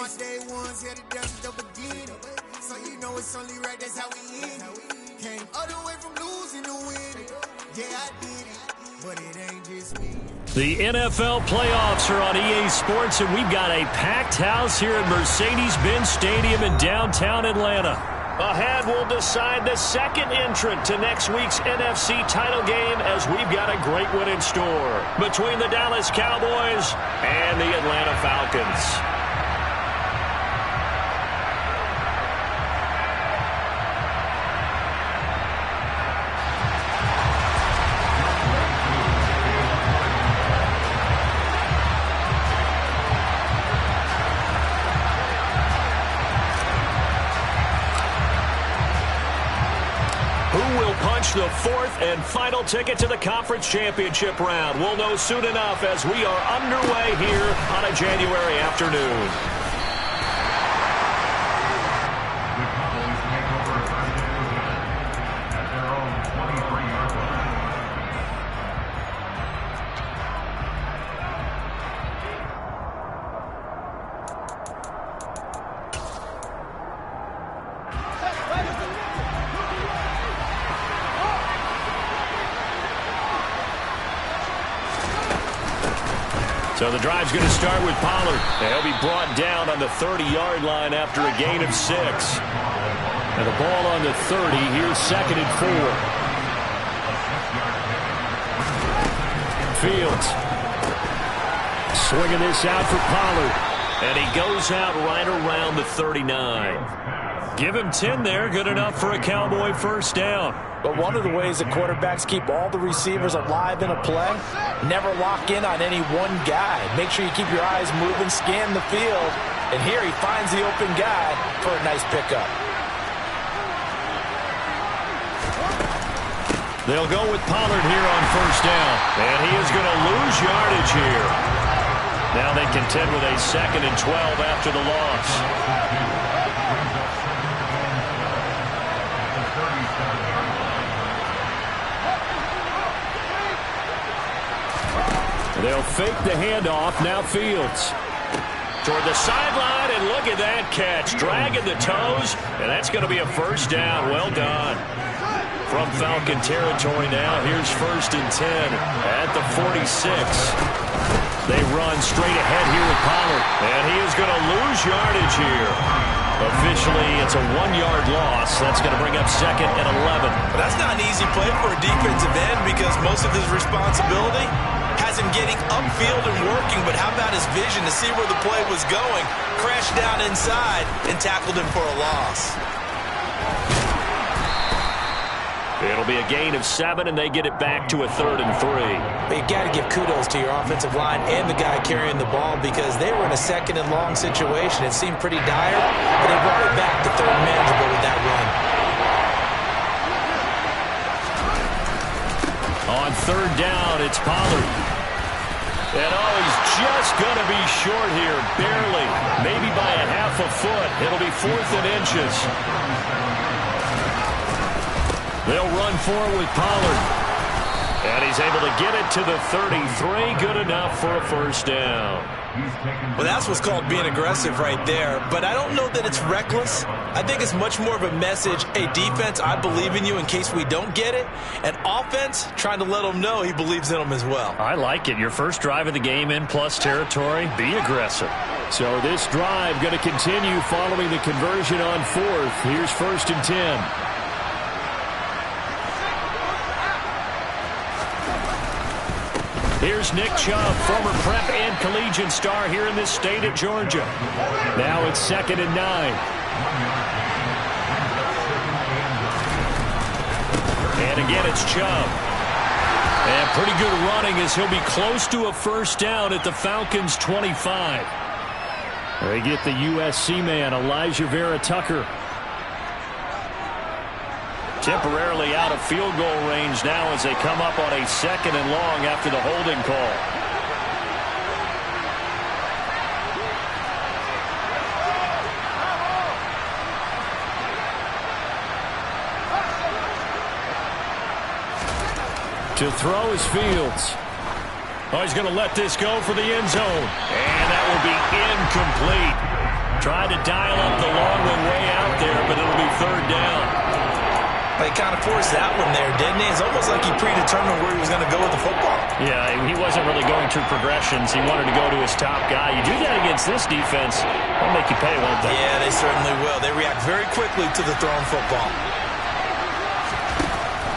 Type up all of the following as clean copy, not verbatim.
March day ones, here the devil's the beginning. So you know it's only right, that's how we end it. Came all the way from losing to winning. Yeah, I did it, but it ain't just me. The NFL playoffs are on EA Sports, and we've got a packed house here at Mercedes-Benz Stadium in downtown Atlanta. Ahead, we'll decide the second entrant to next week's NFC title game as we've got a great one in store between the Dallas Cowboys and the Atlanta Falcons. The fourth and final ticket to the conference championship round. We'll know soon enough as we are underway here on a January afternoon. So the drive's going to start with Pollard. He'll be brought down on the 30-yard line after a gain of 6. And the ball on the 30. Here's 2nd and 4. Fields swinging this out for Pollard. And he goes out right around the 39. Give him 10 there. Good enough for a Cowboy first down. But one of the ways that quarterbacks keep all the receivers alive in a play, never lock in on any one guy. Make sure you keep your eyes moving, scan the field. And here he finds the open guy for a nice pickup. They'll go with Pollard here on first down. And he is going to lose yardage here. Now they contend with a 2nd and 12 after the loss. They'll fake the handoff. Now Fields toward the sideline, and look at that catch. Dragging the toes, and that's going to be a first down. Well done. From Falcon territory now, here's 1st and 10 at the 46. They run straight ahead here with Pollard, and he is going to lose yardage here. Officially, it's a 1-yard loss. That's going to bring up 2nd and 11. That's not an easy play for a defensive end because most of his responsibility has him getting upfield and working, but how about his vision to see where the play was going? Crashed down inside and tackled him for a loss. It'll be a gain of 7, and they get it back to a 3rd and 3. But you got to give kudos to your offensive line and the guy carrying the ball because they were in a 2nd and long situation. It seemed pretty dire, but they brought it back to 3rd manageable with that run. On 3rd down, it's Pollard. And he's just going to be short here, barely, maybe by a half a foot. It'll be 4th and inches. They'll run forward with Pollard. And he's able to get it to the 33. Good enough for a first down. Well, that's what's called being aggressive right there. But I don't know that it's reckless. I think it's much more of a message, hey, defense, I believe in you in case we don't get it. And offense, trying to let him know he believes in them as well. I like it. Your first drive of the game in plus territory, be aggressive. So this drive going to continue following the conversion on 4th. Here's 1st and 10. Here's Nick Chubb, former prep and collegiate star here in this state of Georgia. Now it's 2nd and 9. And again, it's Chubb. And pretty good running as he'll be close to a first down at the Falcons' 25. They get the USC man, Elijah Vera Tucker. Temporarily out of field goal range now as they come up on a 2nd and long after the holding call. To throw is Fields. Oh, he's going to let this go for the end zone. And that will be incomplete. Tried to dial up the long one way out there, but it'll be third down. He kind of forced that one there, didn't he? It's almost like he predetermined where he was going to go with the football. Yeah, he wasn't really going through progressions. He wanted to go to his top guy. You do that against this defense, they'll make you pay, won't they? Yeah, they certainly will. They react very quickly to the thrown football.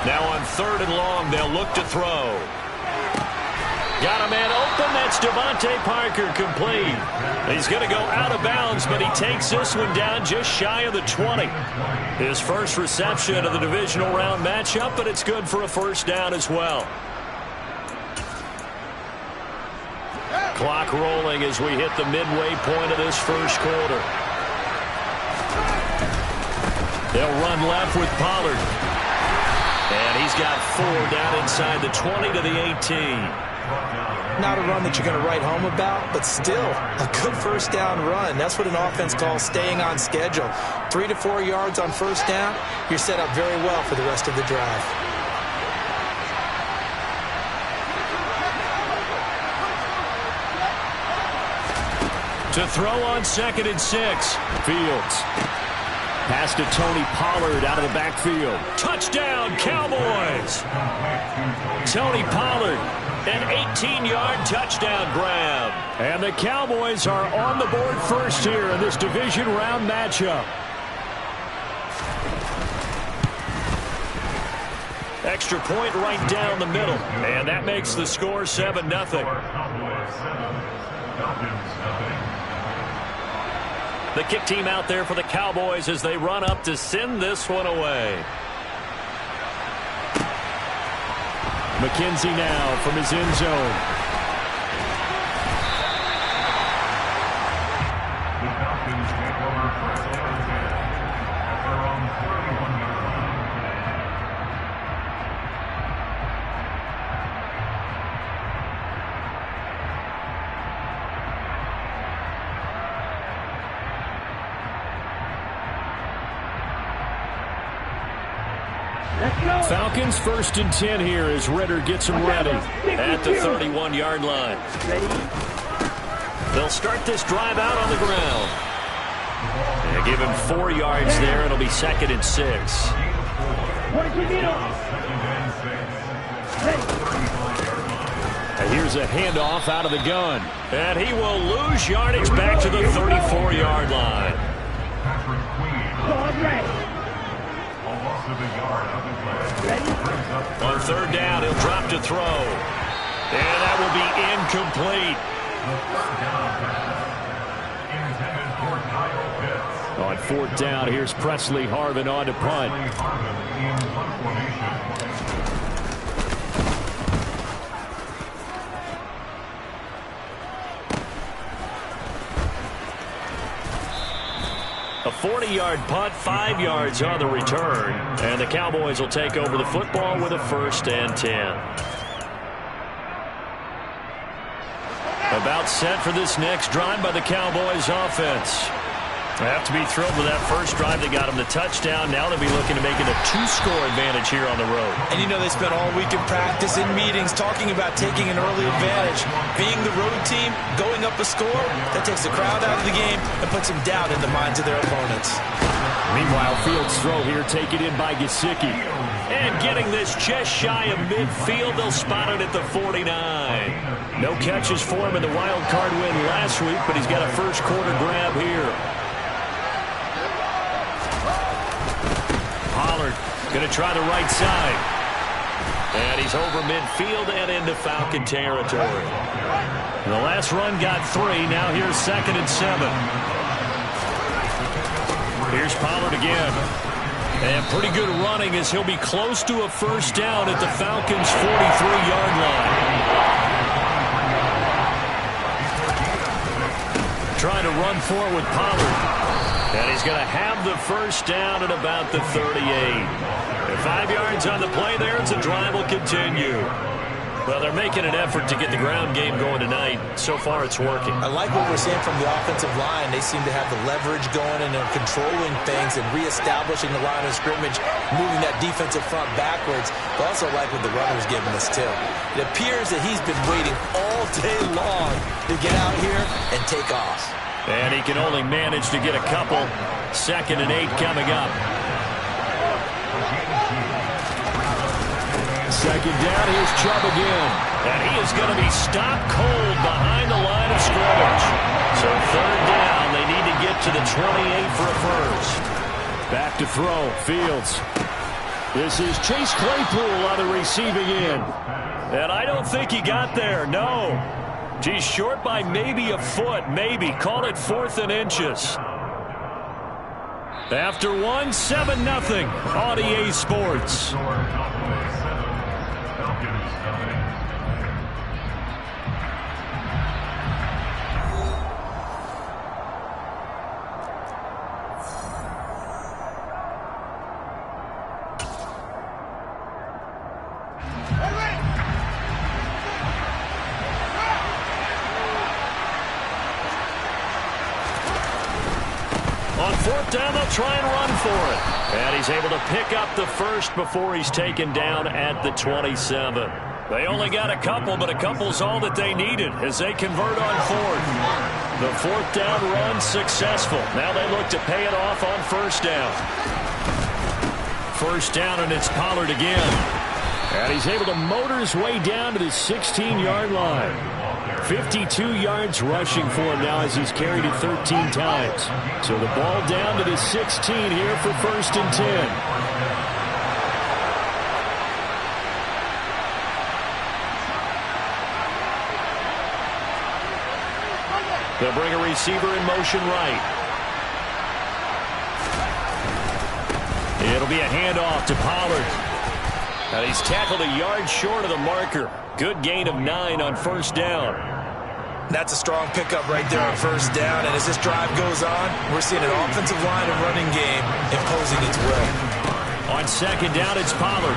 Now on 3rd and long, they'll look to throw. Got a man open. That's Devontae Parker, complete. He's going to go out of bounds, but he takes this one down just shy of the 20. His first reception of the divisional round matchup, but it's good for a first down as well. Clock rolling as we hit the midway point of this first quarter. They'll run left with Pollard. And he's got 4 down inside the 20 to the 18. Not a run that you're going to write home about, but still a good first down run. That's what an offense calls staying on schedule. 3 to 4 yards on first down, you're set up very well for the rest of the drive. To throw on 2nd and 6. Fields. Pass to Tony Pollard out of the backfield. Touchdown, Cowboys! Tony Pollard, an 18-yard touchdown grab. And the Cowboys are on the board first here in this division round matchup. Extra point right down the middle. And that makes the score 7-0. The kick team out there for the Cowboys as they run up to send this one away. McKenzie now from his end zone. The Falcons take over first and 10 at their own 31-yard line. Falcons 1st and 10 here as Ritter gets them ready at the 31-yard line. They'll start this drive out on the ground. They give him 4 yards there. It'll be 2nd and 6. And here's a handoff out of the gun. And he will lose yardage back to the 34-yard line. On 3rd down, he'll drop to throw. And that will be incomplete. On 4th down, here's Presley Harvin on to punt. A 40-yard punt, 5 yards on the return. And the Cowboys will take over the football with a 1st and 10. About set for this next drive by the Cowboys offense. They have to be thrilled with that first drive. They got them the touchdown. Now they'll be looking to make it a 2-score advantage here on the road. And you know they spent all week in practice, in meetings, talking about taking an early advantage. Being the road team, going up a score, that takes the crowd out of the game and puts some doubt in the minds of their opponents. Meanwhile, Fields' throw here taken in by Gesicki. And getting this just shy of midfield, they'll spot it at the 49. No catches for him in the wild card win last week, but he's got a first quarter grab here. Pollard going to try the right side. And he's over midfield and into Falcon territory. The last run got 3. Now here's 2nd and 7. Here's Pollard again. And pretty good running as he'll be close to a first down at the Falcons' 43-yard line. Trying to run forward with Pollard. And he's going to have the first down at about the 38. And 5 yards on the play there as the drive will continue. Well, they're making an effort to get the ground game going tonight. So far, it's working. I like what we're seeing from the offensive line. They seem to have the leverage going, and they're controlling things and reestablishing the line of scrimmage, moving that defensive front backwards. But also like what the runner's giving us, too. It appears that he's been waiting all day long to get out here and take off. And he can only manage to get a couple. 2nd and 8 coming up. 2nd down, here's Chubb again. And he is going to be stopped cold behind the line of scrimmage. So 3rd down, they need to get to the 28 for a first. Back to throw, Fields. This is Chase Claypool on the receiving end. And I don't think he got there, no. He's short by maybe a foot, maybe. Call it 4th and inches. After 1, 7-0 on EA Sports. On 4th down, they'll try and run for it. And he's able to pick up the first before he's taken down at the 27. They only got a couple, but a couple's all that they needed as they convert on 4th. The 4th down run successful. Now they look to pay it off on 1st down. 1st down, and it's Pollard again. And he's able to motor his way down to the 16-yard line. 52 yards rushing for him now as he's carried it 13 times. So the ball down to the 16 here for 1st and 10. They'll bring a receiver in motion right. It'll be a handoff to Pollard. And he's tackled a yard short of the marker. Good gain of 9 on 1st down. That's a strong pickup right there on 1st down. And as this drive goes on, we're seeing an offensive line and running game imposing its will. On 2nd down, it's Pollard.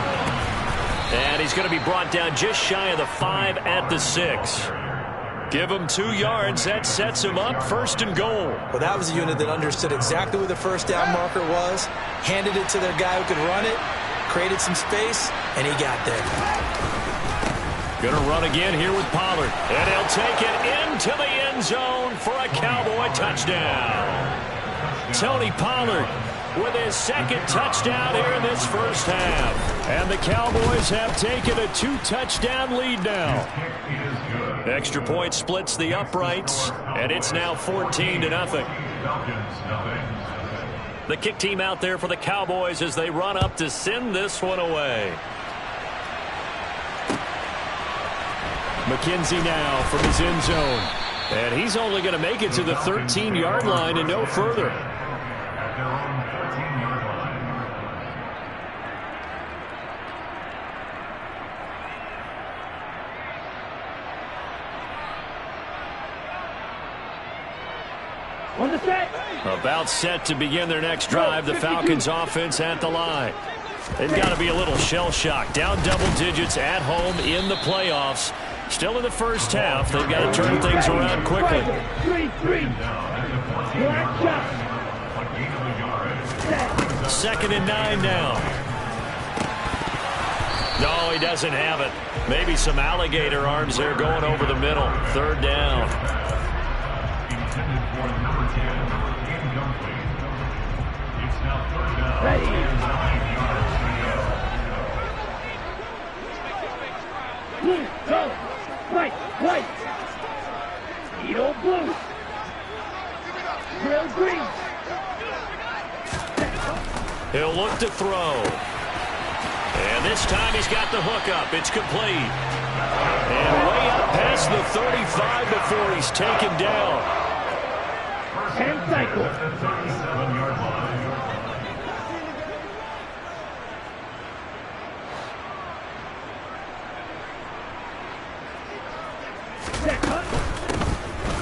And he's going to be brought down just shy of the 5 at the 6. Give him 2 yards. That sets him up 1st and goal. Well, that was a unit that understood exactly where the 1st down marker was, handed it to their guy who could run it, created some space, and he got there. Going to run again here with Pollard. And he'll take it into the end zone for a Cowboy touchdown. Tony Pollard with his 2nd touchdown here in this 1st half. And the Cowboys have taken a 2-touchdown lead now. Extra point splits the uprights, and it's now 14-0. The kick team out there for the Cowboys as they run up to send this one away. McKenzie now from his end zone. And he's only going to make it to the 13-yard line and no further. About set to begin their next drive. The Falcons offense at the line. They've got to be a little shell-shocked. Down double digits at home in the playoffs. Still in the 1st half. They've got to turn things around quickly. 2nd and 9 now. No, he doesn't have it. Maybe some alligator arms there going over the middle. 3rd down. Blue, go, white, white, Edo blue, real green. He'll look to throw. And this time he's got the hook up. It's complete. And way up past the 35 before he's taken down. And cycle.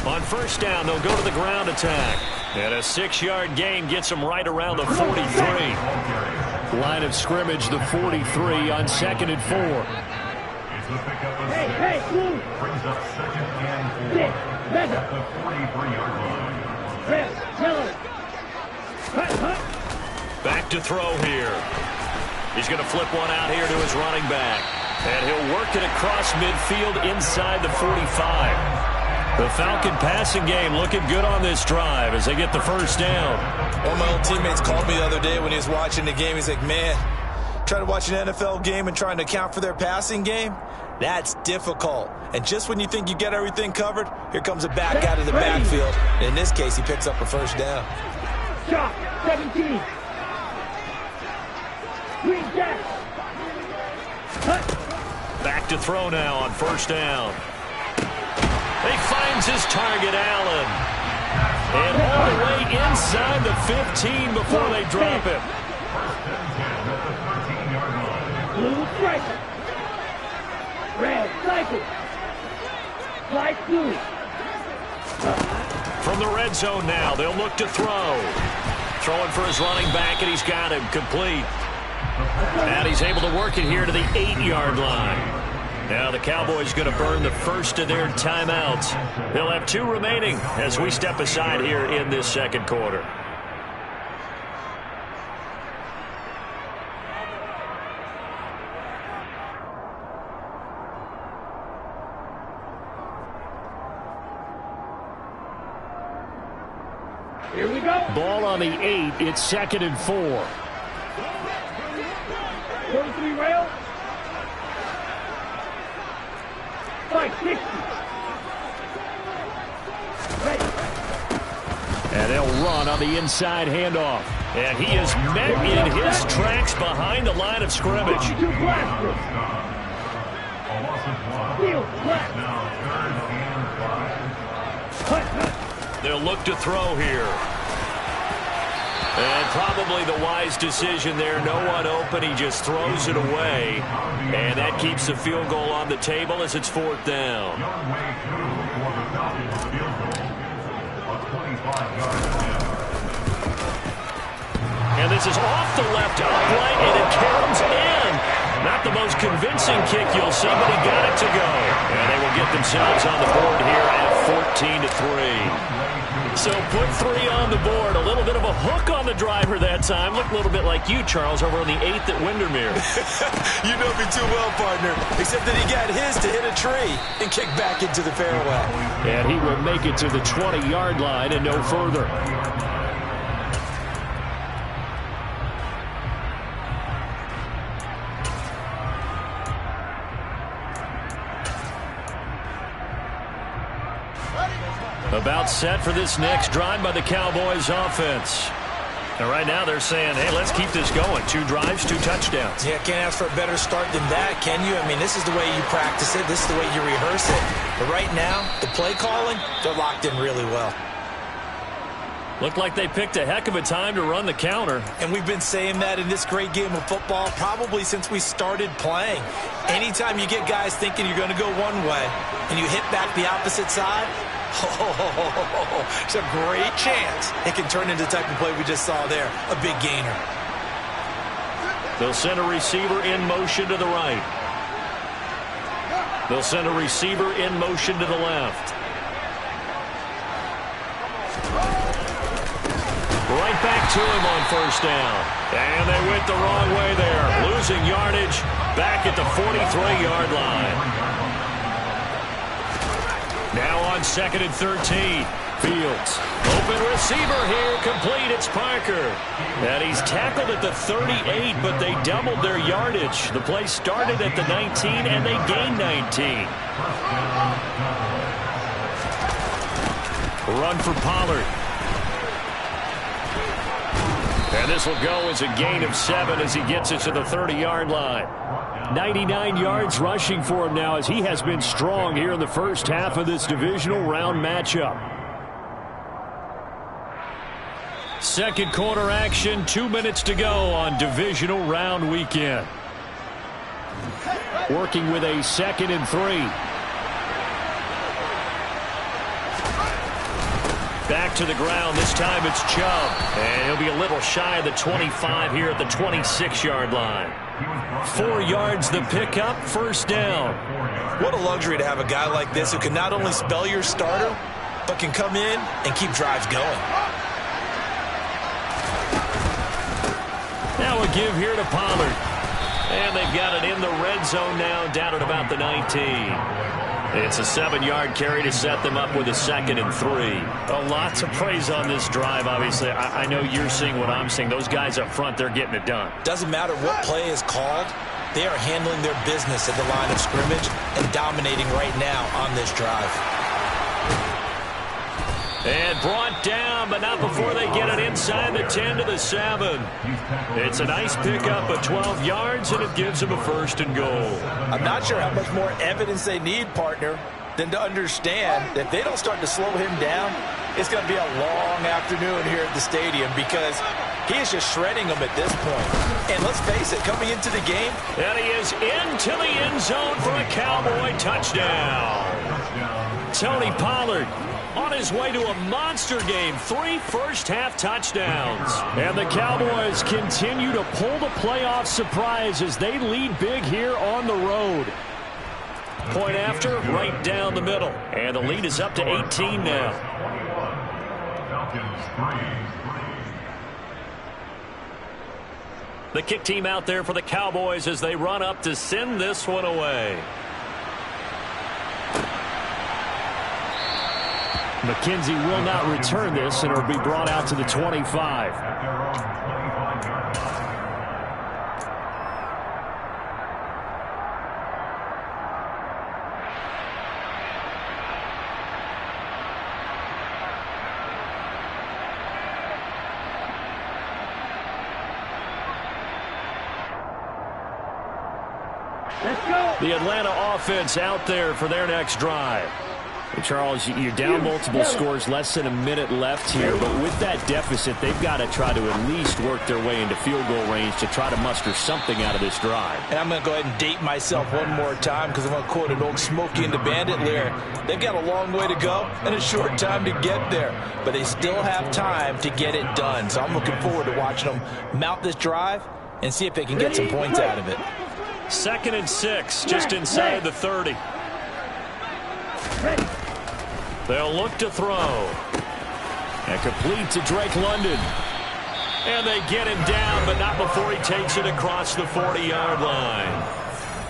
On 1st down, they'll go to the ground attack. And a 6-yard gain gets them right around the 43. Line of scrimmage, the 43 on 2nd and 4. Hey, blue. Brings up 2nd and 4 at the 43-yard line. Red, yellow. Hut. Back to throw here. He's going to flip one out here to his running back. And he'll work it across midfield inside the 45. The Falcon passing game looking good on this drive as they get the first down. One of my old teammates called me the other day when he was watching the game. He's like, man, trying to watch an NFL game and trying to account for their passing game, that's difficult. And just when you think you get everything covered, here comes a back out of the backfield. And in this case, he picks up a first down. Shot 17. Green jack. Back to throw now on first down. He finds his target, Allen. And all the way inside the 15 before they drop him. Blue striker. Red cycle. Light blue. From the red zone now, they'll look to throw. Throwing for his running back, and he's got him complete. And he's able to work it here to the 8-yard line. Now the Cowboys going to burn the first of their timeouts. They'll have 2 remaining as we step aside here in this second quarter. Here we go. Ball on the 8. It's 2nd and 4. 43 rail. 560. Ready. And they'll run on the inside handoff. And he is met in his tracks behind the line of scrimmage. 2 blasters. Field blast. They'll look to throw here. And probably the wise decision there. No one open. He just throws it away. And that keeps the field goal on the table as it's 4th down. And this is off the left upright, and it comes in. Not the most convincing kick you'll see, but he got it to go. And they will get themselves on the board here at 14-3. So put 3 on the board. A little bit of a hook on the driver that time. Looked a little bit like you, Charles, over on the 8th at Windermere. You know me too well, partner. Except that he got his to hit a tree and kick back into the fairway. And he will make it to the 20-yard line and no further. About set for this next drive by the Cowboys offense. And right now they're saying, hey, let's keep this going. 2 drives, 2 touchdowns. Yeah, can't ask for a better start than that, can you? I mean, this is the way you practice it. This is the way you rehearse it. But right now, the play calling, they're locked in really well. Looked like they picked a heck of a time to run the counter. And we've been saying that in this great game of football probably since we started playing. Anytime you get guys thinking you're going to go one way and you hit back the opposite side, it's a great chance it can turn into the type of play we just saw there, a big gainer. They'll send a receiver in motion to the right. They'll send a receiver in motion to the left. Right back to him on first down. And they went the wrong way there. Losing yardage back at the 43-yard line. Now on 2nd and 13. Fields. Open receiver here. Complete. It's Parker. And he's tackled at the 38, but they doubled their yardage. The play started at the 19, and they gained 19. Run for Pollard. And this will go as a gain of 7 as he gets it to the 30-yard line. 99 yards rushing for him now as he has been strong here in the first half of this divisional round matchup. Second quarter action, 2 minutes to go on divisional round weekend. Working with a 2nd and 3. Back to the ground. This time it's Chubb. And he'll be a little shy of the 25 here at the 26-yard line. 4 yards the pickup, first down. What a luxury to have a guy like this who can not only spell your starter, but can come in and keep drives going. Now a give here to Pollard. And they've got it in the red zone now, down at about the 19. It's a 7-yard carry to set them up with a 2nd and 3. Lots of praise on this drive, obviously. I know you're seeing what I'm seeing. Those guys up front, they're getting it done. Doesn't matter what play is called. They are handling their business at the line of scrimmage and dominating right now on this drive. And brought down, but not before they get it inside the 10 to the 7. It's a nice pickup of 12 yards, and it gives them a 1st and goal. I'm not sure how much more evidence they need, partner, than to understand that if they don't start to slow him down, it's going to be a long afternoon here at the stadium because he is just shredding them at this point. And let's face it, coming into the game. And he is into the end zone for a Cowboy touchdown. Tony Pollard on his way to a monster game, 3 first-half touchdowns. And the Cowboys continue to pull the playoff surprise as they lead big here on the road. Point after, right down the middle. And the lead is up to 18 now. The kick team out there for the Cowboys as they run up to send this one away. McKenzie will not return this, and it'll be brought out to the 25. Let's go. The Atlanta offense out there for their next drive. Charles, you're down multiple scores, less than a minute left here, but with that deficit, they've got to try to at least work their way into field goal range to try to muster something out of this drive. And I'm going to go ahead and date myself one more time because I'm going to quote an old Smokey and the Bandit lyric. They've got a long way to go and a short time to get there, but they still have time to get it done. So I'm looking forward to watching them mount this drive and see if they can get some points out of it. 2nd and 6, just inside the 30. Ready. They'll look to throw. And complete to Drake London. And they get him down, but not before he takes it across the 40-yard line.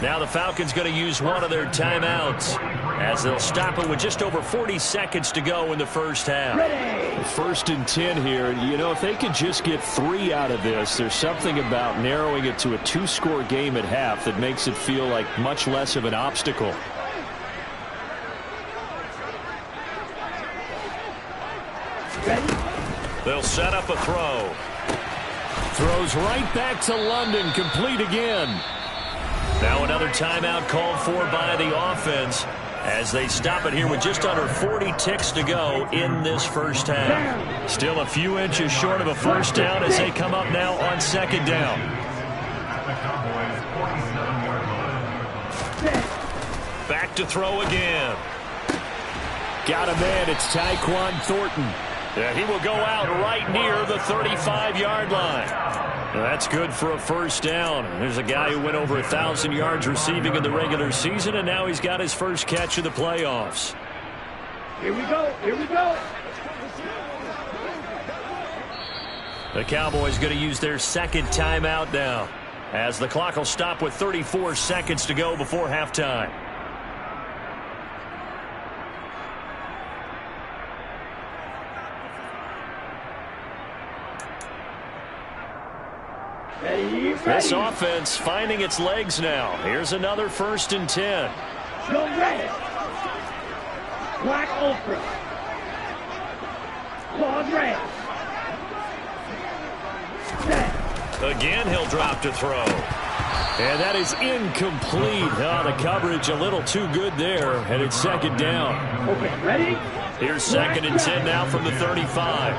Now the Falcons going to use one of their timeouts as they'll stop it with just over 40 seconds to go in the first half. Ready. 1st and 10 here. You know, if they could just get 3 out of this, there's something about narrowing it to a 2-score game at half that makes it feel like much less of an obstacle. Ready. They'll set up a throw. Throws right back to London, complete again. Now another timeout called for by the offense as they stop it here with just under 40 ticks to go in this first half. Still a few inches short of a first down as they come up now on 2nd down. Back to throw again. Got a man, it's Tyquan Thornton. Yeah, he will go out right near the 35-yard line. That's good for a first down. There's a guy who went over 1,000 yards receiving in the regular season, and now he's got his first catch of the playoffs. Here we go. Here we go. The Cowboys going to use their 2nd timeout now as the clock will stop with 34 seconds to go before halftime. Ready. This offense finding its legs now. Here's another 1st and 10. Go ready. Black Ultra. Claws red. Set. Again, he'll drop to throw. And that is incomplete. Oh, the coverage a little too good there, and it's 2nd down. Okay, ready? Here's 2nd and 10 now from the 35.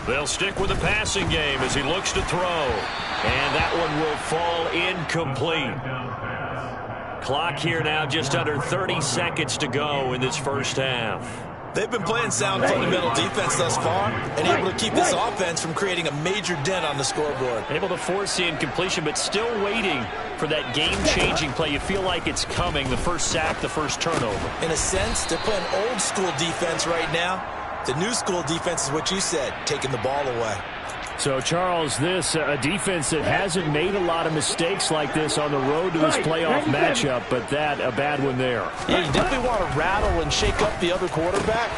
They'll stick with the passing game as he looks to throw. And that one will fall incomplete. Clock here now just under 30 seconds to go in this first half. They've been playing sound fundamental defense thus far and able to keep this offense from creating a major dent on the scoreboard. Able to force the incompletion, but still waiting for that game-changing play. You feel like it's coming, the first sack, the first turnover. In a sense, they're playing old-school defense right now. The new school defense is what you said, taking the ball away. So, Charles, this a defense that hasn't made a lot of mistakes like this on the road to this playoff matchup, but that a bad one there. Yeah, you definitely want to rattle and shake up the other quarterback,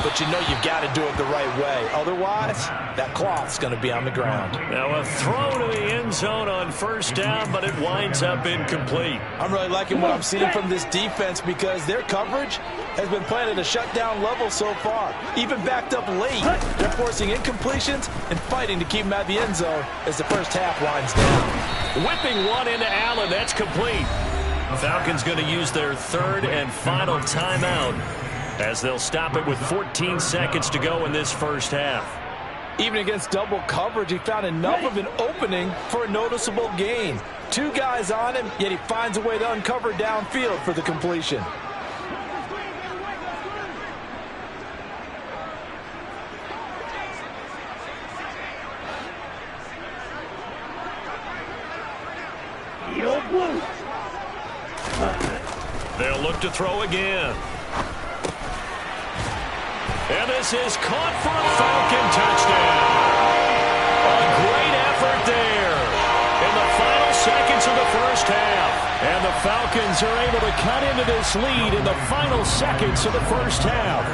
but you know you've got to do it the right way. Otherwise, that cloth's going to be on the ground. Now a throw to the end zone on first down, but it winds up incomplete. I'm really liking what I'm seeing from this defense because their coverage has been playing at a shutdown level so far. Even backed up late, they're forcing incompletions and fighting to keep them out of the end zone as the first half winds down. Whipping one into Allen. That's complete. Falcons going to use their third and final timeout as they'll stop it with 14 seconds to go in this first half. Even against double coverage, he found enough of an opening for a noticeable gain. 2 guys on him, yet he finds a way to uncover downfield for the completion. They'll look to throw again. And this is caught for a Falcon touchdown. A great effort there in the final seconds of the first half. And the Falcons are able to cut into this lead in the final seconds of the first half.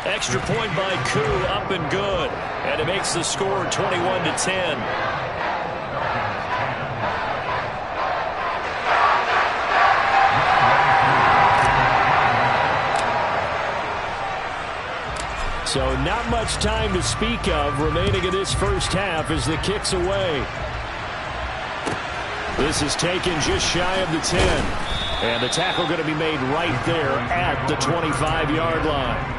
Extra point by Koo, up and good. And it makes the score 21-10. So not much time to speak of remaining in this first half as the kick's away. This is taken just shy of the 10. And the tackle going to be made right there at the 25-yard line.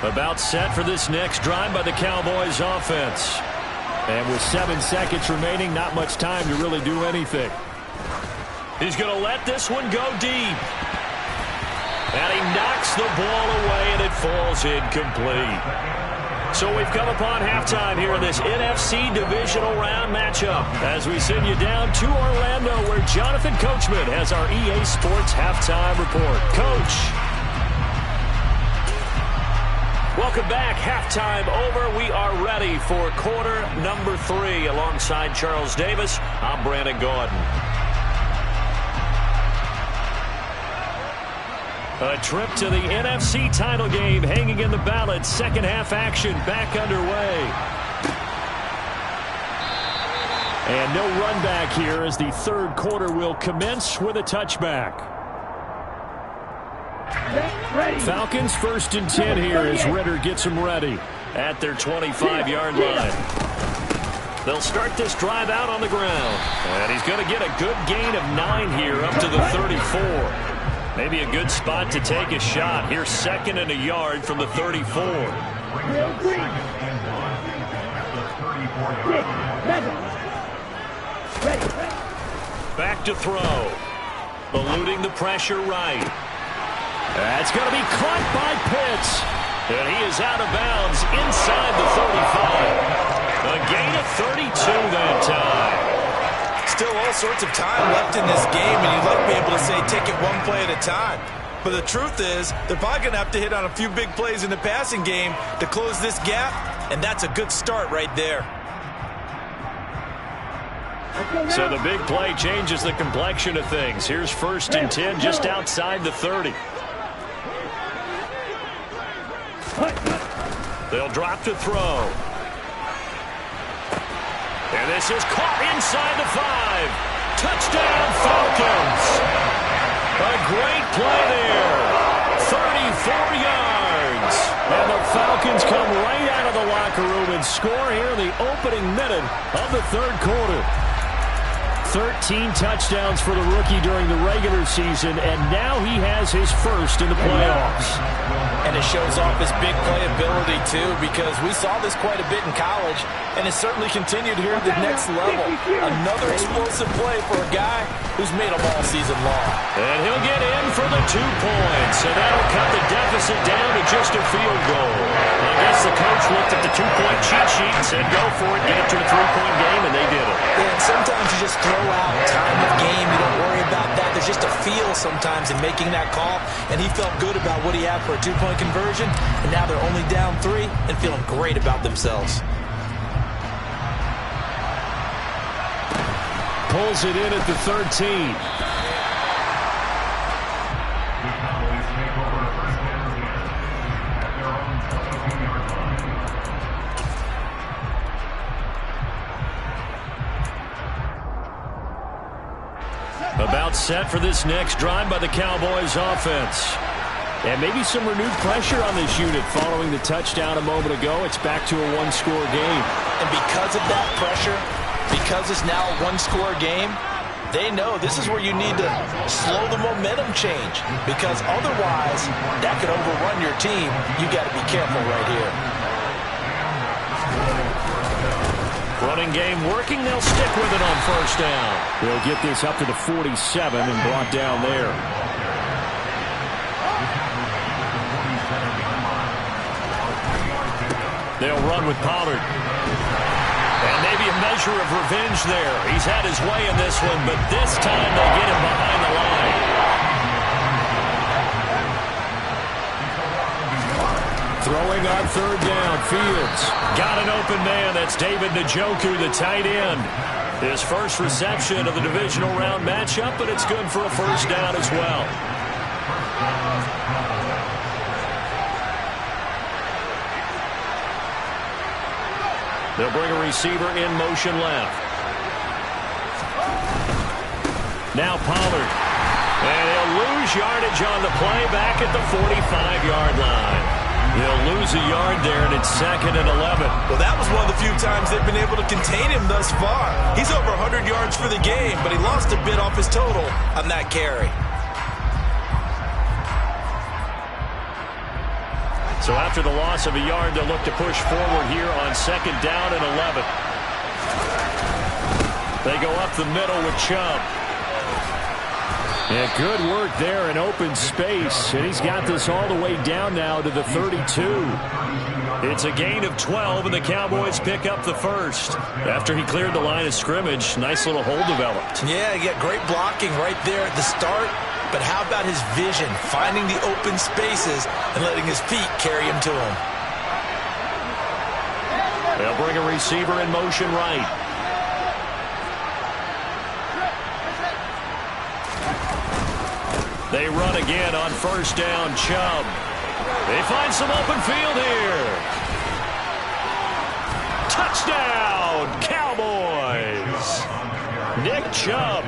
About set for this next drive by the Cowboys offense. And with 7 seconds remaining, not much time to really do anything. He's going to let this one go deep. And he knocks the ball away, and it falls incomplete. So we've come upon halftime here in this NFC divisional round matchup as we send you down to Orlando where Jonathan Coachman has our EA Sports halftime report. Coach. Welcome back. Halftime over. We are ready for quarter number 3. Alongside Charles Davis, I'm Brandon Gordon. A trip to the NFC title game hanging in the balance. Second half action back underway. And no run back here as the third quarter will commence with a touchback. Falcons 1st and 10 here as Ritter gets them ready at their 25-yard line. They'll start this drive out on the ground. And he's going to get a good gain of 9 here up to the 34. Maybe a good spot to take a shot. Here's 2nd and a yard from the 34. Back to throw. Eluding the pressure right. That's going to be caught by Pitts. And he is out of bounds inside the 35. A gain of 32 that time. Still all sorts of time left in this game, and you'd like to be able to say take it one play at a time. But the truth is, they're probably going to have to hit on a few big plays in the passing game to close this gap, and that's a good start right there. So the big play changes the complexion of things. Here's 1st and 10 just outside the 30. They'll drop to throw. And this is caught inside the 5. Touchdown, Falcons. A great play there. 34 yards. And the Falcons come right out of the locker room and score here in the opening minute of the third quarter. 13 touchdowns for the rookie during the regular season, and now he has his first in the playoffs. And it shows off his big playability, too, because we saw this quite a bit in college, and it's certainly continued here at the next level. Another explosive play for a guy who's made them all season long. And he'll get in for the 2 points, and that'll cut the deficit down to just a field goal. I guess the coach looked at the 2-point cheat sheet and said, go for it, get it to a 3-point game, and they did it. Yeah, and sometimes you just throw out time of game. You don't worry about that. There's just a feel sometimes in making that call, and he felt good about what he had for a 2-point conversion, and now they're only down 3 and feeling great about themselves. Pulls it in at the 13. About set for this next drive by the Cowboys offense. And maybe some renewed pressure on this unit following the touchdown a moment ago. It's back to a 1-score game. And because of that pressure, because it's now a 1-score game, they know this is where you need to slow the momentum change, because otherwise that could overrun your team. You got to be careful right here. Running game working. They'll stick with it on first down. They'll get this up to the 47 and brought down there. They'll run with Pollard. And maybe a measure of revenge there. He's had his way in this one, but this time they get him behind the line. Throwing on third down, Fields. Got an open man. That's David Njoku, the tight end. His first reception of the divisional round matchup, but it's good for a first down as well. They'll bring a receiver in motion left. Now Pollard. And he'll lose yardage on the play back at the 45-yard line. He'll lose a yard there, and it's 2nd and 11. Well, that was one of the few times they've been able to contain him thus far. He's over 100 yards for the game, but he lost a bit off his total on that carry. So after the loss of a yard, they'll look to push forward here on 2nd down and 11. They go up the middle with Chubb. Yeah, good work there in open space, and he's got this all the way down now to the 32. It's a gain of 12, and the Cowboys pick up the first. After he cleared the line of scrimmage, nice little hole developed. Yeah, he got great blocking right there at the start, but how about his vision, finding the open spaces and letting his feet carry him to him. They'll bring a receiver in motion right. They run again on first down, Chubb. They find some open field here. Touchdown, Cowboys. Nick Chubb,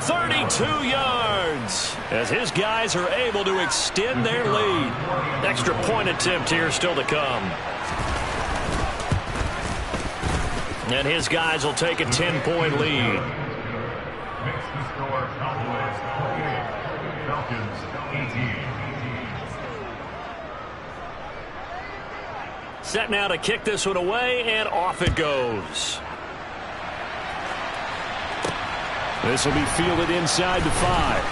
32 yards, as his guys are able to extend their lead. Extra point attempt here still to come. And his guys will take a 10-point lead. Makes the score Cowboys 28, Falcons 18. Set now to kick this one away, and off it goes. This will be fielded inside the 5.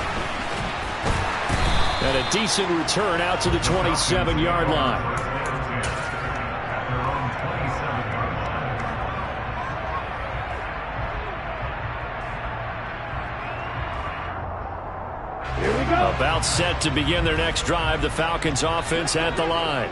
And a decent return out to the 27-yard line. About set to begin their next drive, the Falcons offense at the line.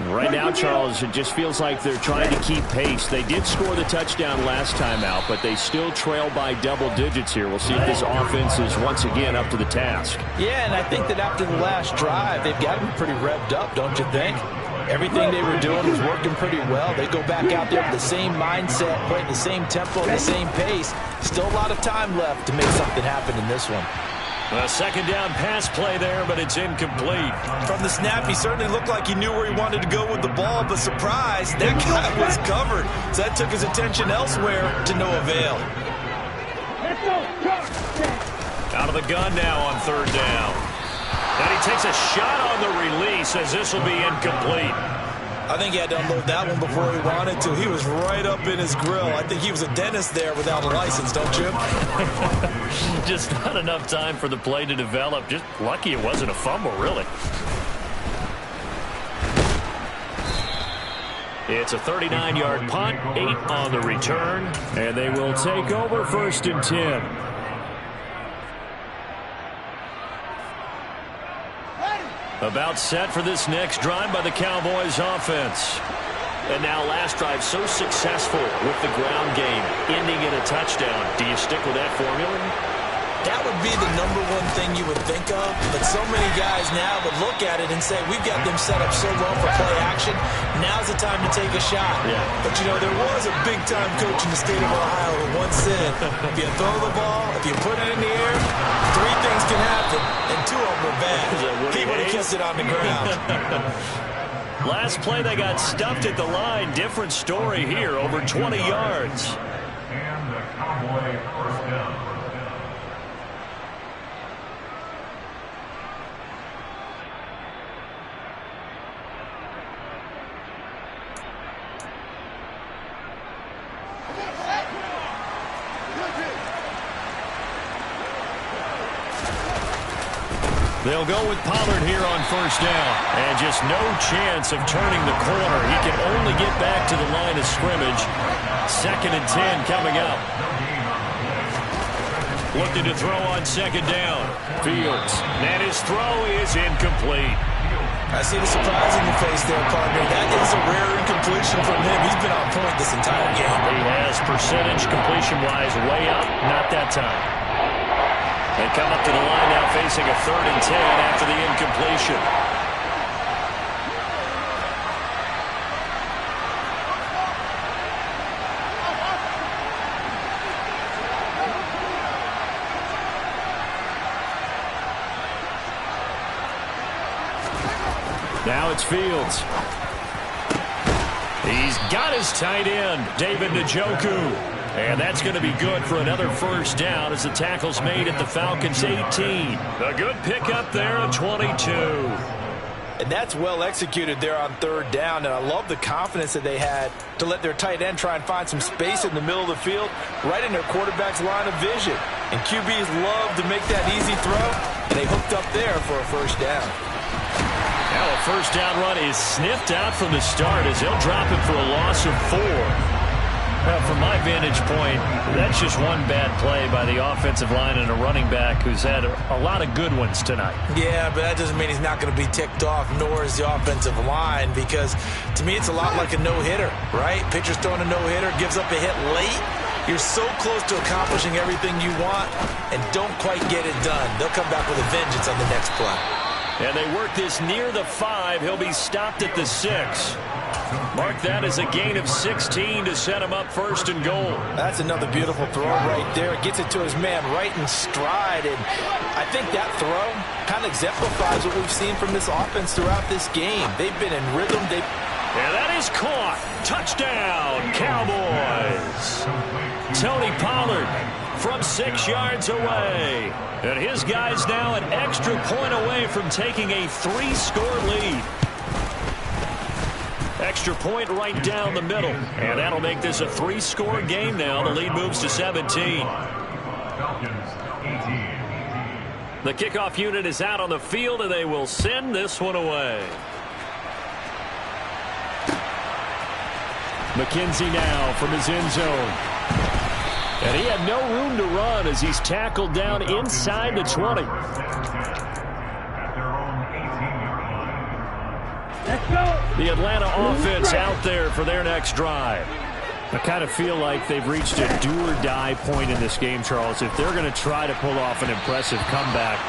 Right now, Charles, it just feels like they're trying to keep pace. They did score the touchdown last time out, but they still trail by double digits here. We'll see if this offense is once again up to the task. Yeah, and I think that after the last drive, they've got them pretty revved up, don't you think? Everything they were doing was working pretty well. They go back out there with the same mindset, playing the same tempo, and the same pace. Still a lot of time left to make something happen in this one. A second down pass play there, but it's incomplete. From the snap, he certainly looked like he knew where he wanted to go with the ball, but surprise, that guy was covered. So that took his attention elsewhere to no avail. Out of the gun now on third down. And he takes a shot on the release as this will be incomplete. I think he had to unload that one before he wanted to. He was right up in his grill. I think he was a dentist there without a license, don't you? Just not enough time for the play to develop. Just lucky it wasn't a fumble, really. It's a 39-yard punt, 8 on the return, and they will take over 1st and 10. About set for this next drive by the Cowboys offense. And now last drive so successful with the ground game, ending in a touchdown. Do you stick with that formula? That would be the #1 thing you would think of, but so many guys now would look at it and say, we've got them set up so well for play action, now's the time to take a shot. Yeah. But, you know, there was a big-time coach in the state of Ohio who once said, if you throw the ball, if you put it in the air, 3 things can happen, and 2 of them are bad. He would have kept it on the ground. Last play, they got stuffed at the line. Different story here, over 20 yards. And the Cowboy first down. They'll go with Pollard here on 1st down. And just no chance of turning the corner. He can only get back to the line of scrimmage. 2nd and 10 coming up. Looking to throw on 2nd down. Fields. And his throw is incomplete. I see the surprise in your face there, partner. That is a rare incompletion from him. He's been on point this entire game. He has percentage completion-wise way up. Not that time. They come up to the line now facing a 3rd and 10 after the incompletion. Now it's Fields. He's got his tight end, David Njoku. And that's going to be good for another 1st down as the tackle's made at the Falcons' 18. A good pickup there at 22. And that's well executed there on 3rd down. And I love the confidence that they had to let their tight end try and find some space in the middle of the field, right in their quarterback's line of vision. And QBs love to make that easy throw, and they hooked up there for a 1st down. Now a 1st down run is sniffed out from the start as they'll drop it for a loss of 4. Well, from my vantage point, that's just one bad play by the offensive line and a running back who's had a lot of good ones tonight. Yeah, but that doesn't mean he's not going to be ticked off, nor is the offensive line, because to me it's a lot like a no-hitter, right? Pitcher's throwing a no-hitter, gives up a hit late. You're so close to accomplishing everything you want and don't quite get it done. They'll come back with a vengeance on the next play. And they work this near the 5. He'll be stopped at the 6. Mark that as a gain of 16 to set him up 1st and goal. That's another beautiful throw right there. Gets it to his man right in stride. And I think that throw kind of exemplifies what we've seen from this offense throughout this game. They've been in rhythm. And that is caught. Touchdown, Cowboys. Tony Pollard from 6 yards away. And his guys now an extra point away from taking a 3-score lead. Extra point right down the middle. And that'll make this a 3-score game now. The lead moves to 17. Falcons 18. The kickoff unit is out on the field, and they will send this one away. McKenzie now from his end zone. And he had no room to run as he's tackled down inside the 20. The Atlanta offense out there for their next drive. I kind of feel like they've reached a do-or-die point in this game, Charles. If they're going to try to pull off an impressive comeback,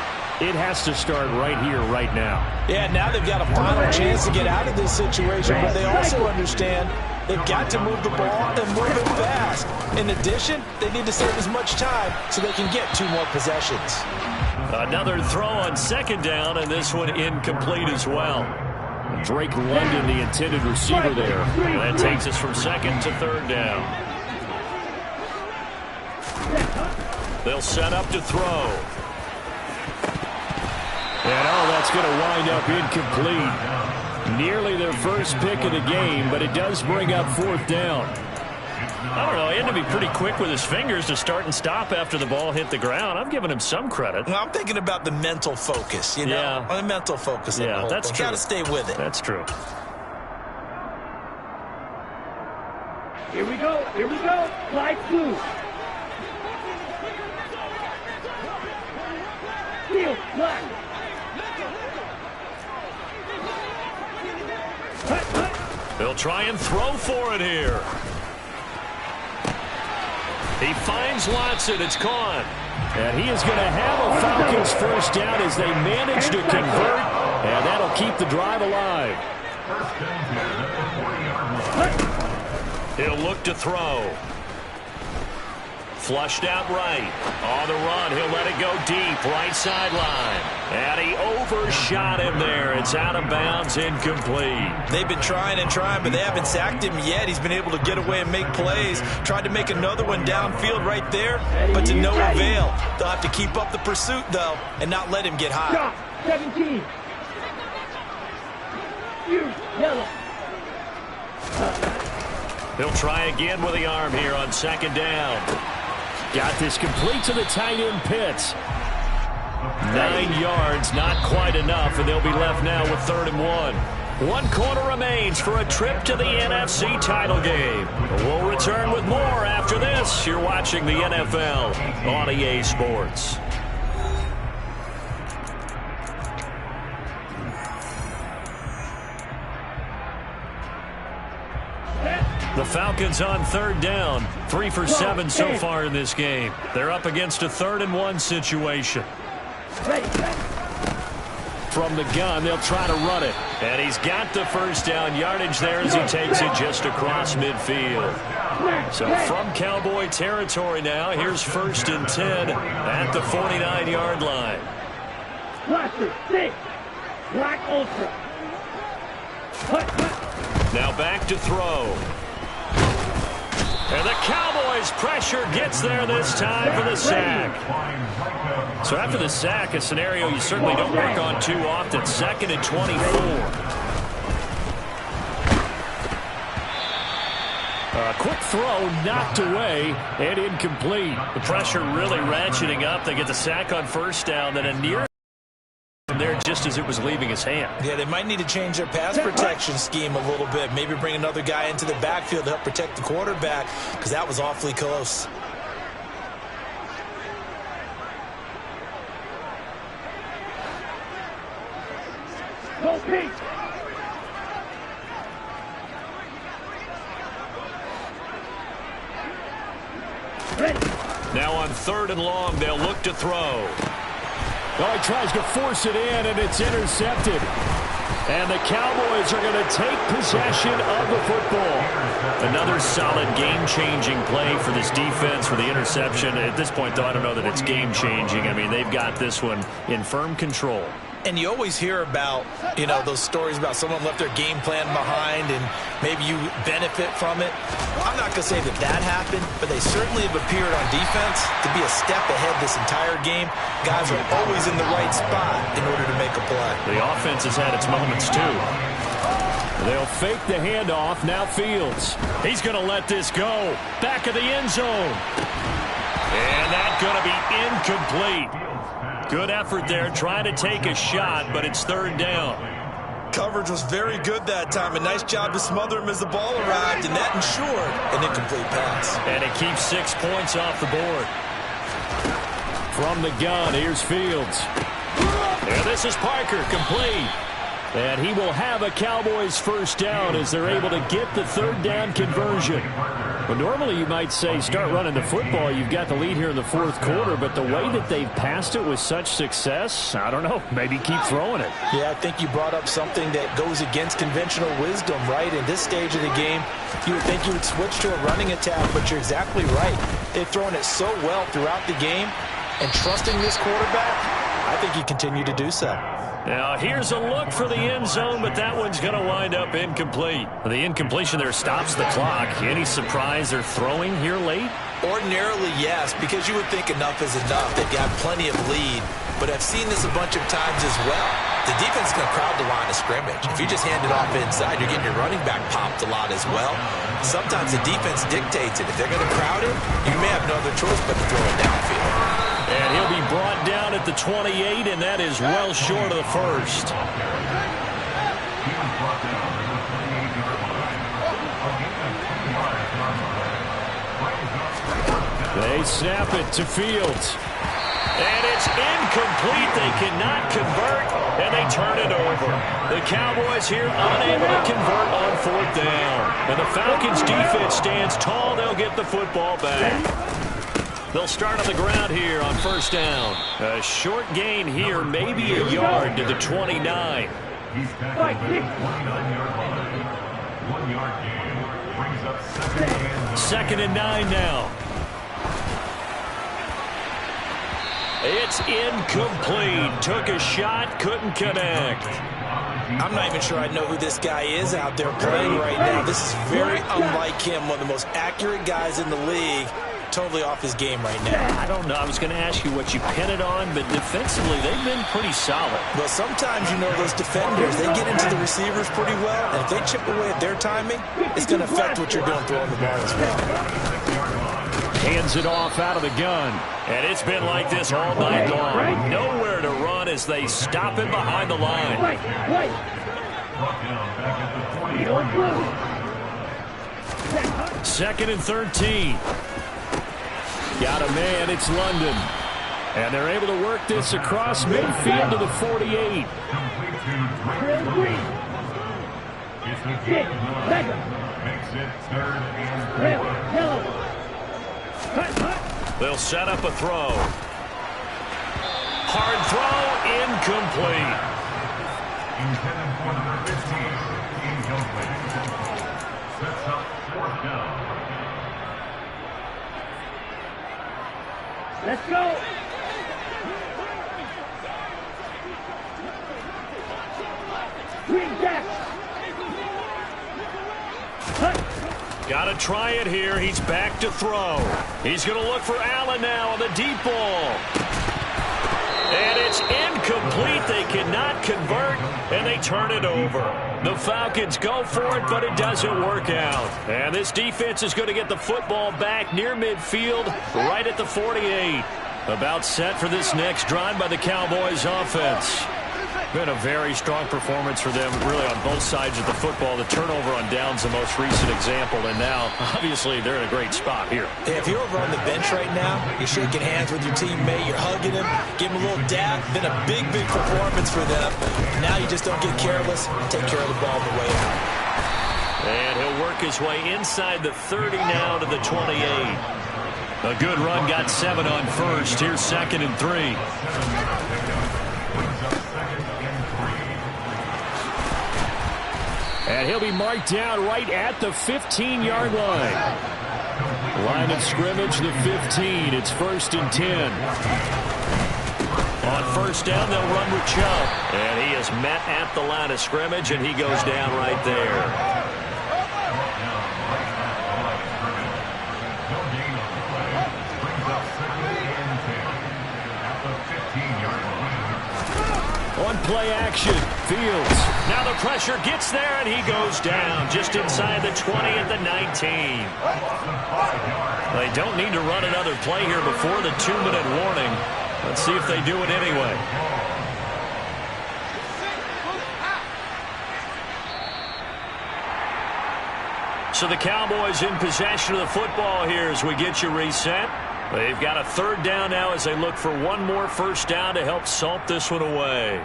it has to start right here, right now. Yeah, now they've got a final chance to get out of this situation, but they also understand they've got to move the ball and move it fast. In addition, they need to save as much time so they can get 2 more possessions. Another throw on 2nd down, and this one incomplete as well. Drake London, the intended receiver there. And that takes us from 2nd to 3rd down. They'll set up to throw. And, that's going to wind up incomplete. Nearly their first pick of the game, but it does bring up fourth down. I don't know. He had to be pretty quick with his fingers to start and stop after the ball hit the ground. I'm giving him some credit. Well, I'm thinking about the mental focus, you know? Yeah. The mental focus. Yeah, that's true. Got to stay with it. That's true. Here we go. Here we go. Slide two. Steal. Block. They'll try and throw for it here. He finds Watson. It's caught. And he is going to have a Falcons first down as they manage to convert. And that'll keep the drive alive. He'll look to throw. Flushed out right. On the run, he'll let it go deep. Right sideline. And he overshot him there. It's out of bounds, incomplete. They've been trying and trying, but they haven't sacked him yet. He's been able to get away and make plays. Tried to make another one downfield right there, but to no avail. They'll have to keep up the pursuit, though, and not let him get high. Stop. 17. Yellow. He'll try again with the arm here on second down. Got this complete to the tight end Pitts. 9 yards, not quite enough, and they'll be left now with 3rd and 1. 1 quarter remains for a trip to the NFC title game. We'll return with more after this. You're watching the NFL on EA Sports. The Falcons on 3rd down. 3 for 7 so far in this game. They're up against a 3rd and 1 situation. From the gun, they'll try to run it. And he's got the first down yardage there as he takes it just across midfield. So from Cowboy territory now, here's 1st and 10 at the 49-yard line. Blaster 6. Black Ultra. Now back to throw. And the Cowboys' pressure gets there this time for the sack. So after the sack, a scenario you certainly don't work on too often. 2nd and 24. A quick throw knocked away and incomplete. The pressure really ratcheting up. They get the sack on 1st down, then a near there just as it was leaving his hand. Yeah, they might need to change their pass protection scheme a little bit. Maybe bring another guy into the backfield to help protect the quarterback, because that was awfully close. Go Pete. Now on 3rd and long, they'll look to throw. Oh, he tries to force it in, and it's intercepted. And the Cowboys are going to take possession of the football. Another solid game-changing play for this defense for the interception. At this point, though, I don't know that it's game-changing. I mean, they've got this one in firm control. And you always hear about, you know, those stories about someone left their game plan behind and maybe you benefit from it. I'm not going to say that that happened, but they certainly have appeared on defense to be a step ahead this entire game. Guys are always in the right spot in order to make a play. The offense has had its moments, too. They'll fake the handoff. Now Fields. He's going to let this go. Back of the end zone. And that's going to be incomplete. Good effort there, trying to take a shot, but it's 3rd down. Coverage was very good that time. A nice job to smother him as the ball arrived, and that ensured an incomplete pass. And it keeps 6 points off the board. From the gun, here's Fields. And this is Parker, complete. And he will have a Cowboys first down as they're able to get the 3rd down conversion. Well, normally you might say start running the football. You've got the lead here in the 4th quarter, but the way that they've passed it with such success, I don't know, maybe keep throwing it. Yeah, I think you brought up something that goes against conventional wisdom, right? In this stage of the game, you would think you would switch to a running attack, but you're exactly right. They've thrown it so well throughout the game, and trusting this quarterback, I think you continue to do so. Now, here's a look for the end zone, but that one's going to wind up incomplete. The incompletion there stops the clock. Any surprise they're throwing here late? Ordinarily, yes, because you would think enough is enough. They've got plenty of lead, but I've seen this a bunch of times as well. The defense is going to crowd the line of scrimmage. If you just hand it off inside, you're getting your running back popped a lot as well. Sometimes the defense dictates it. If they're going to crowd it, you may have no other choice but to throw it downfield. And he'll be brought down at the 28, and that is well short of the first. They snap it to Fields. And it's incomplete. They cannot convert, and they turn it over. The Cowboys here unable to convert on fourth down. And the Falcons' defense stands tall. They'll get the football back. They'll start on the ground here on first down. A short gain here, maybe a yard to the 29. He's tackled at the 29-yard line. 1 yard gain brings up second and 9 now. It's incomplete. Took a shot, couldn't connect. I'm not even sure I know who this guy is out there playing right now. This is very unlike him, one of the most accurate guys in the league. Totally off his game right now. I don't know. I was going to ask you what you pin it on, but defensively, they've been pretty solid. Well, sometimes, you know, those defenders, they get into the receivers pretty well, and if they chip away at their timing, it's going to affect what you're doing throwing the ball as well. Hands it off out of the gun. And it's been like this all night long. Nowhere to run as they stop him behind the line. Second and 13. Got a man, it's London. And they're able to work this across midfield to the 48. makes it 3rd and 4. They'll set up a throw. Hard throw, incomplete. Intended for number 15, incomplete. Sets up 4th down. Let's go. Green Jack. Got to try it here. He's back to throw. He's going to look for Allen now on the deep ball. And it's incomplete. They cannot convert, and they turn it over. The Falcons go for it, but it doesn't work out. And this defense is going to get the football back near midfield, right at the 48. About set for this next drive by the Cowboys offense. Been a very strong performance for them, really, on both sides of the football. The turnover on downs, the most recent example, and now, obviously, they're in a great spot here. Hey, if you're over on the bench right now, you're shaking hands with your teammate, you're hugging him, give him a little dab. Been a big, big performance for them. Now you just don't get careless, take care of the ball on the way out. And he'll work his way inside the 30 now to the 28. A good run, got 7 on first. Here's 2nd and 3. And he'll be marked down right at the 15-yard line. Line of scrimmage, the 15. It's 1st and 10. On first down, they'll run with Chubb. And he is met at the line of scrimmage, and he goes down right there. On play action, Fields. Now the pressure gets there, and he goes down just inside the 20 at the 19. They don't need to run another play here before the 2-minute warning. Let's see if they do it anyway. So the Cowboys in possession of the football here as we get you reset. They've got a 3rd down now as they look for one more first down to help salt this one away.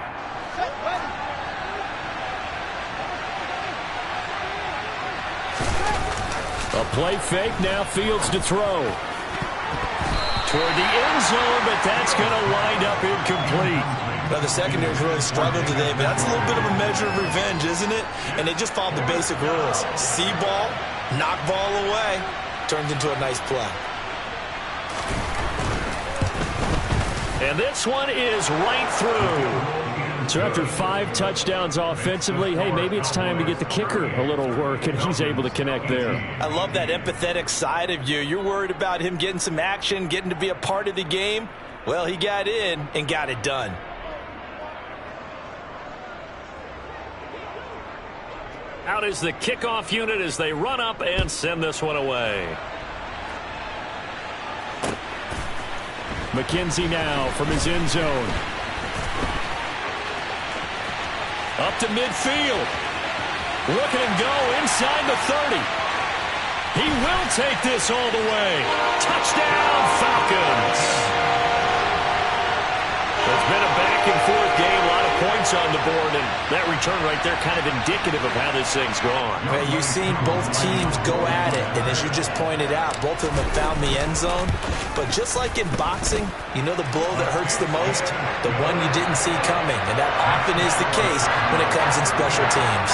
A play fake, now Fields to throw. Toward the end zone, but that's going to wind up incomplete. Now, the secondary's really struggled today, but that's a little bit of a measure of revenge, isn't it? And they just followed the basic rules. See ball, knock ball away, turns into a nice play. And this one is right through. So after 5 touchdowns offensively, hey, maybe it's time to get the kicker a little work, and he's able to connect there. I love that empathetic side of you. You're worried about him getting some action, getting to be a part of the game. Well, he got in and got it done. Out is the kickoff unit as they run up and send this one away. McKenzie now from his end zone. Up to midfield. Look at him go inside the 30. He will take this all the way. Touchdown, Falcons. It's been a back-and-forth game, a lot of points on the board, and that return right there kind of indicative of how this thing's gone. Well, you've seen both teams go at it, and as you just pointed out, both of them have found the end zone. But just like in boxing, you know the blow that hurts the most? The one you didn't see coming, and that often is the case when it comes in special teams.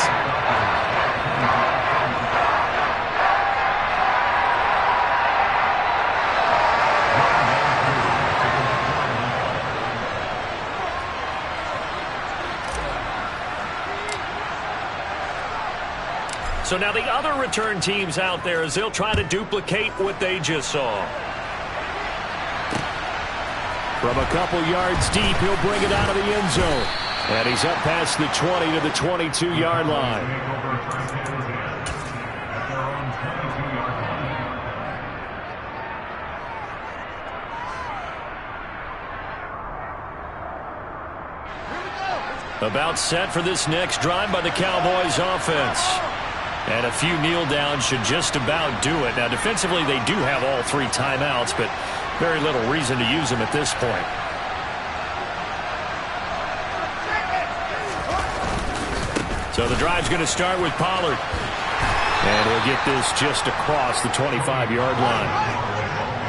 So now the other return teams out there as they'll try to duplicate what they just saw. From a couple yards deep, he'll bring it out of the end zone. And he's up past the 20 to the 22-yard line. About set for this next drive by the Cowboys offense. And a few kneel downs should just about do it. Now, defensively, they do have all 3 timeouts, but very little reason to use them at this point. So the drive's going to start with Pollard. And he'll get this just across the 25-yard line.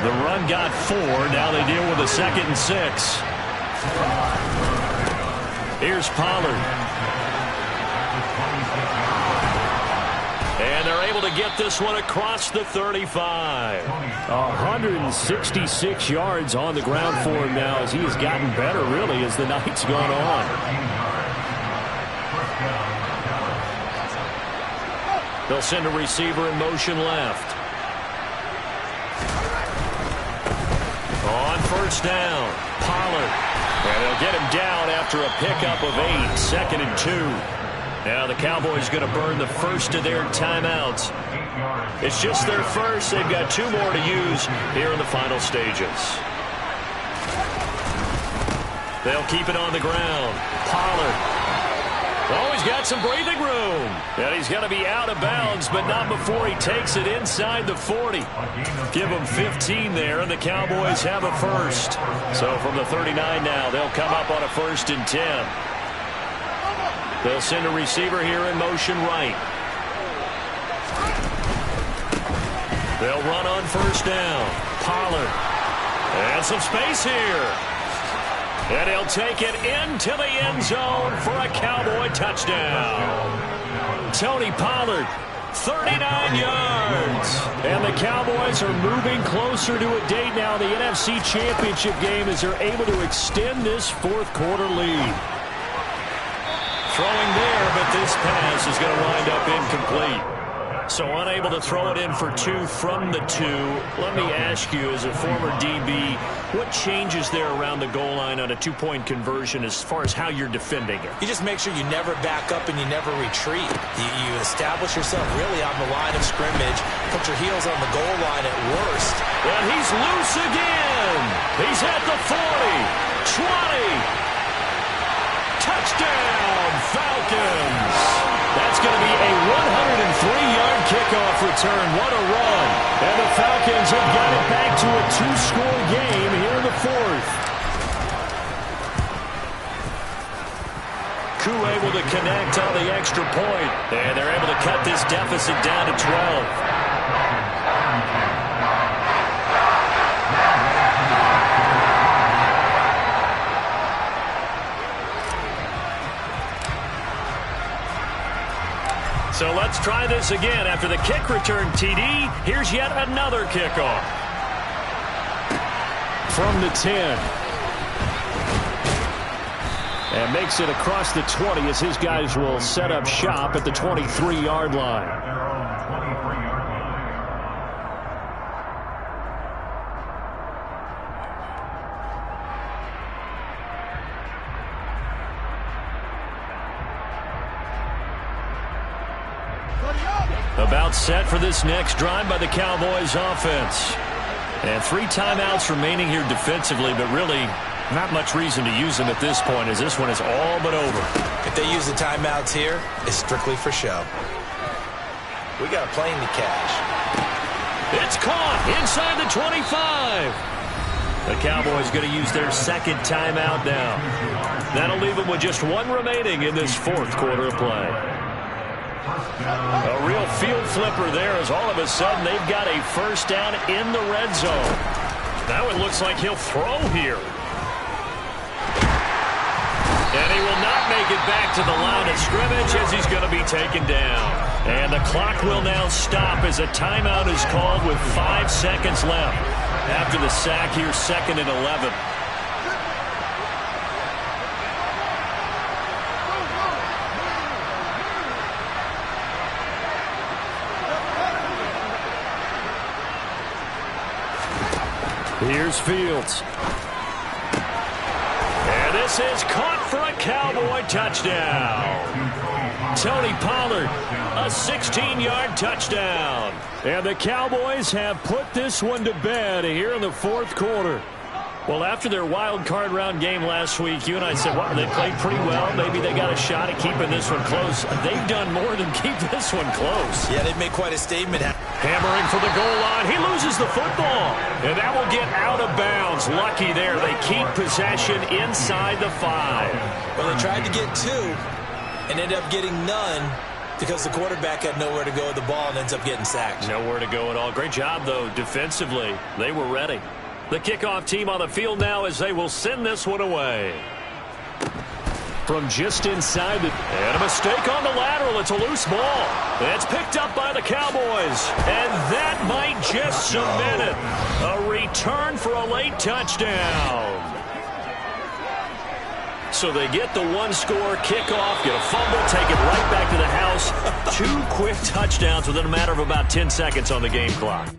The run got 4. Now they deal with a 2nd and 6. Here's Pollard. And they're able to get this one across the 35. 166 yards on the ground for him now as he has gotten better, really, as the night's gone on. They'll send a receiver in motion left. On first down, Pollard. And they'll get him down after a pickup of 8, 2nd and 2. Now the Cowboys going to burn the first of their timeouts. It's just their first. They've got 2 more to use here in the final stages. They'll keep it on the ground. Pollard. Oh, he's got some breathing room. And he's going to be out of bounds, but not before he takes it inside the 40. Give him 15 there, and the Cowboys have a first. So from the 39 now, they'll come up on a 1st and 10. They'll send a receiver here in motion right. They'll run on first down. Pollard. And some space here. And he'll take it into the end zone for a Cowboy touchdown. Tony Pollard, 39 yards. And the Cowboys are moving closer to a date now in the NFC Championship game as they're able to extend this 4th quarter lead. Throwing there, but this pass is going to wind up incomplete. So unable to throw it in for 2 from the 2. Let me ask you, as a former DB, what changes there around the goal line on a 2-point conversion as far as how you're defending it? You just make sure you never back up and you never retreat. You establish yourself really on the line of scrimmage, put your heels on the goal line at worst. And he's loose again. He's at the 40, 20. Touchdown, Falcons. That's going to be a 103-yard kickoff return. What a run. And the Falcons have got it back to a 2-score game here in the 4th. Koo able to connect on the extra point. And they're able to cut this deficit down to 12. So let's try this again. After the kick return, TD, here's yet another kickoff. From the 10. And makes it across the 20 as his guys will set up shop at the 23-yard line. At their own 23-yard line. About set for this next drive by the Cowboys offense. And 3 timeouts remaining here defensively, but really not much reason to use them at this point as this one is all but over. If they use the timeouts here, it's strictly for show. We got a plane to catch. It's caught inside the 25. The Cowboys going to use their second timeout now. That'll leave them with just 1 remaining in this 4th quarter of play. A real field flipper there as all of a sudden they've got a first down in the red zone. Now it looks like he'll throw here. And he will not make it back to the line of scrimmage as he's going to be taken down. And the clock will now stop as a timeout is called with 5 seconds left. After the sack here, 2nd and 11. Here's Fields. And this is caught for a Cowboy touchdown. Tony Pollard, a 16-yard touchdown. And the Cowboys have put this one to bed here in the 4th quarter. Well, after their wild card round game last week, you and I said, well, they played pretty well. Maybe they got a shot at keeping this one close. They've done more than keep this one close. Yeah, they've made quite a statement. Hammering for the goal line. He loses the football. And that will get out of bounds. Lucky there. They keep possession inside the 5. Well, they tried to get 2 and ended up getting none because the quarterback had nowhere to go with the ball and ends up getting sacked. Nowhere to go at all. Great job, though, defensively. They were ready. The kickoff team on the field now as they will send this one away. From just inside and a mistake on the lateral. It's a loose ball. It's picked up by the Cowboys. And that might just cement it. A return for a late touchdown. So they get the 1-score kickoff, get a fumble, take it right back to the house. 2 quick touchdowns within a matter of about 10 seconds on the game clock.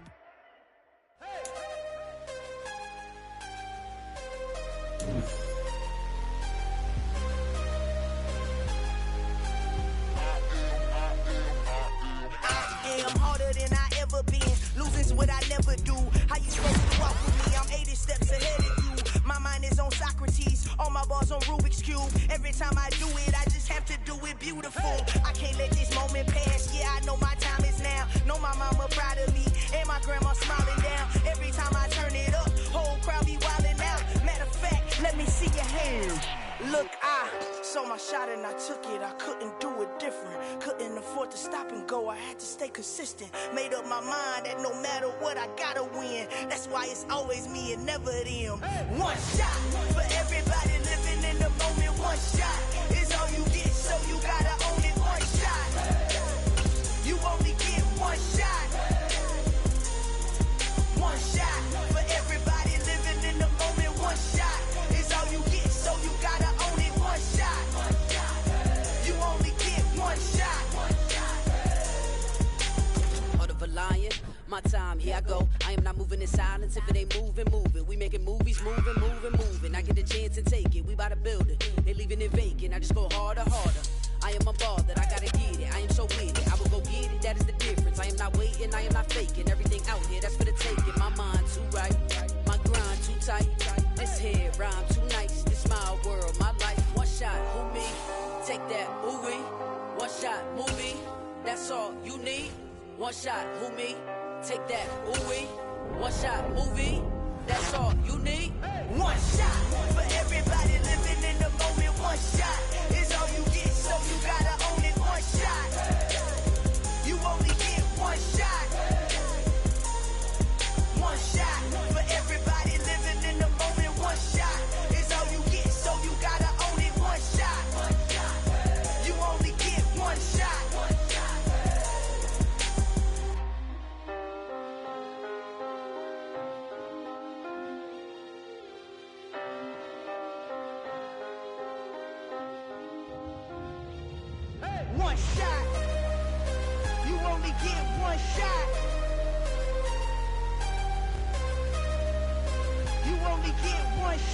What I never do. How you supposed to walk with me? I'm 80 steps ahead of you. My mind is on Socrates. All my balls on Rubik's Cube. Every time I do it, I just have to do it beautiful. I can't let this moment pass. Yeah, I know my time is now. Know my mama proud of me. And my grandma smiling down. Every time I turn it up, whole crowd be wilding out. Matter of fact, let me see your hands. Look, I saw my shot and I took it. I couldn't do it different. Couldn't afford to stop and go. I had to stay consistent. Made up my mind that no matter what, I gotta win. That's why it's always me and never them. One shot for everybody living in the moment. One shot is all you get, so you gotta own it. One shot. You only get one shot. One shot for everybody living in the moment. One shot is all you get, so you gotta own it. One shot. You only get one shot. Heart of a lion, my time, here I go. I am not moving in silence. If it ain't moving, moving. We making movies, moving, moving, moving. I get a chance and take it. We bout to build it. They leaving it vacant. I just go harder, harder. I am a ball that I gotta get it. I am so with it. I will go get it. That is the difference. I am not waiting. I am not faking. Everything out here, that's for the taking. My mind too right. My grind too tight. This head rhyme too nice. This my world, my life. One shot, who me? Take that, ooh wee. One shot, movie. That's all you need. One shot, who me? Take that, ooh wee. One shot, movie. That's all you need. One shot for everybody living in the moment. One shot is all you get, so you gotta own it. One shot. You only get one shot. One shot for everybody living in the moment. One shot is all you get, so you gotta own it. One shot. You only get one shot. one shot. You only get one shot. You only get one shot.